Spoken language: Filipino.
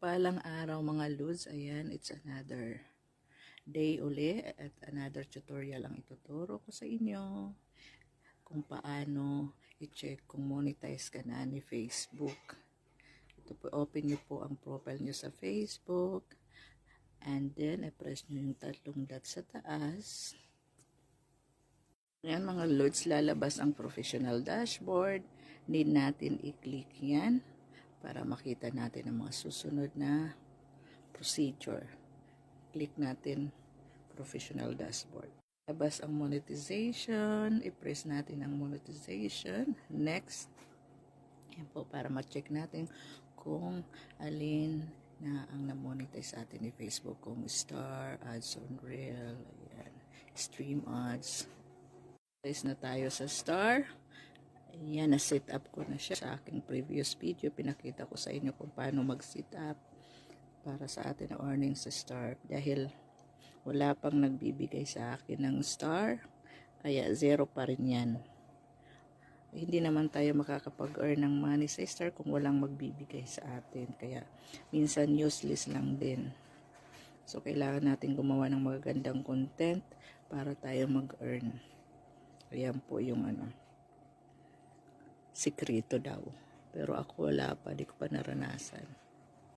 Mapagpalang araw mga Lods. Ayan, it's another day uli at another tutorial ang ituturo ko sa inyo kung paano i-check kung monetize ka na ni Facebook. Ito po, open nyo po ang profile nyo sa Facebook and then i-press nyo yung tatlong dot sa taas. Ayan mga Lods, lalabas ang professional dashboard. Need natin i-click yan para makita natin ang mga susunod na procedure. Click natin professional dashboard. Labas ang monetization. I-press natin ang monetization. Next. Yan po para ma-check natin kung alin na ang na-monetize sa atin ni Facebook. Kung Star, Ads on Reel, ayan, Stream Ads. Monetize na tayo sa Star. Ayan, na-set up ko na siya. Sa aking previous video, pinakita ko sa inyo kung paano mag-set up para sa atin na earning sa Star. Dahil wala pang nagbibigay sa akin ng Star, kaya zero pa rin yan. Hindi naman tayo makakapag-earn ng money sa Star kung walang magbibigay sa atin. Kaya minsan useless lang din. So, kailangan natin gumawa ng magagandang content para tayo mag-earn. Ayan po yung sikreto daw. Pero ako wala pa, di ko pa naranasan.